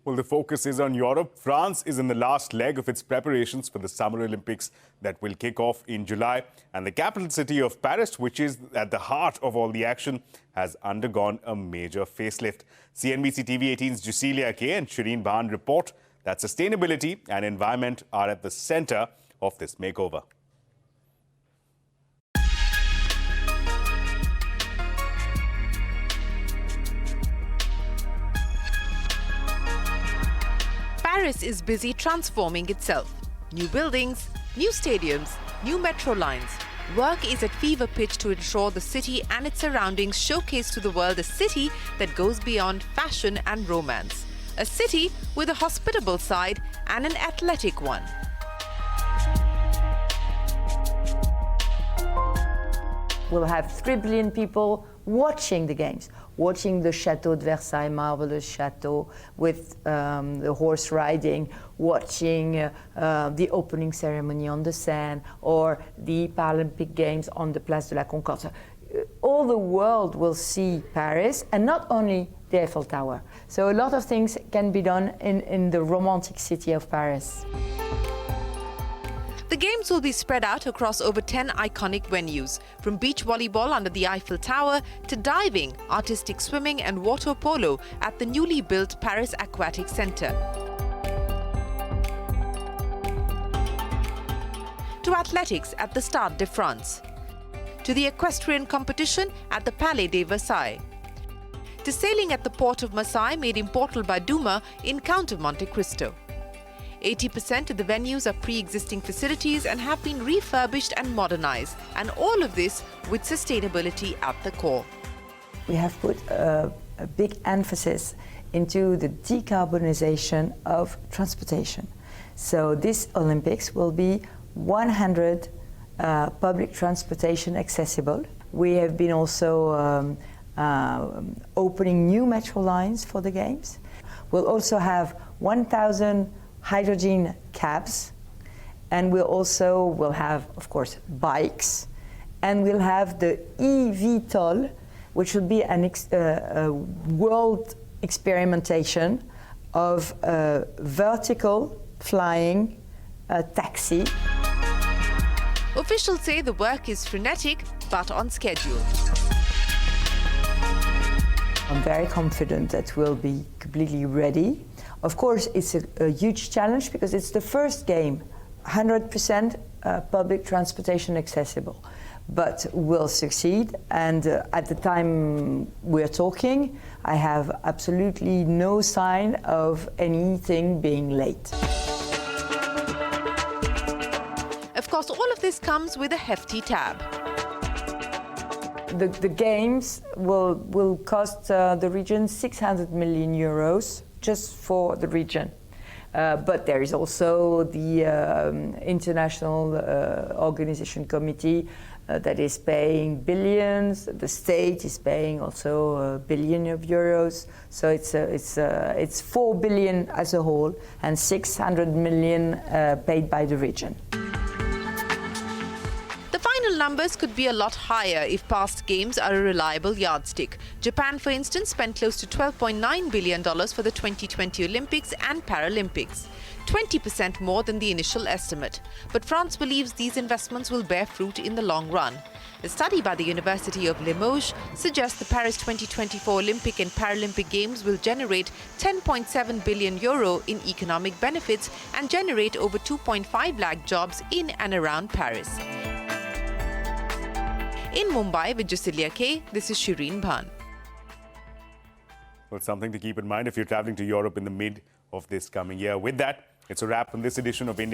Well, the focus is on Europe. France is in the last leg of its preparations for the Summer Olympics that will kick off in July. And the capital city of Paris, which is at the heart of all the action, has undergone a major facelift. CNBC-TV18's Jescilia and Shireen Bhan report that sustainability and environment are at the center of this makeover. Paris is busy transforming itself. New buildings, new stadiums, new metro lines. Work is at fever pitch to ensure the city and its surroundings showcase to the world a city that goes beyond fashion and romance. A city with a hospitable side and an athletic one. We'll have 3 billion people watching the games, watching the Château de Versailles, marvelous chateau with the horse riding, watching the opening ceremony on the Seine or the Paralympic Games on the Place de la Concorde. So, all the world will see Paris, and not only the Eiffel Tower. So a lot of things can be done in the romantic city of Paris. The games will be spread out across over 10 iconic venues, from beach volleyball under the Eiffel Tower to diving, artistic swimming and water polo at the newly built Paris Aquatic Centre. To athletics at the Stade de France. To the equestrian competition at the Palais de Versailles. To sailing at the port of Marseille made immortal by Dumas in Count of Monte Cristo. 80% of the venues are pre-existing facilities and have been refurbished and modernized, and all of this with sustainability at the core. We have put a big emphasis into the decarbonization of transportation. So this Olympics will be 100 public transportation accessible. We have been also opening new metro lines for the Games. We'll also have 1,000 hydrogen cabs, and we'll have, of course, bikes, and we'll have the eVTOL, which will be a world experimentation of a vertical flying taxi. Officials say the work is frenetic but on schedule. I'm very confident that we'll be completely ready. Of course, it's a huge challenge because it's the first game, 100% public transportation accessible. But we'll succeed, and at the time we're talking, I have absolutely no sign of anything being late. Of course, all of this comes with a hefty tab. The games will cost the region 600 million euros just for the region. But there is also the International Organization Committee that is paying billions. The state is paying also a billion of euros. So it's 4 billion as a whole and 600 million paid by the region. Numbers could be a lot higher if past games are a reliable yardstick. Japan, for instance, spent close to $12.9 billion for the 2020 Olympics and Paralympics, 20% more than the initial estimate. But France believes these investments will bear fruit in the long run. A study by the University of Limoges suggests the Paris 2024 Olympic and Paralympic Games will generate €10.7 billion in economic benefits and generate over 2.5 lakh jobs in and around Paris. In Mumbai with Jescilia, this is Shireen Bhan. Well, something to keep in mind if you're traveling to Europe in the mid of this coming year. With that, it's a wrap on this edition of India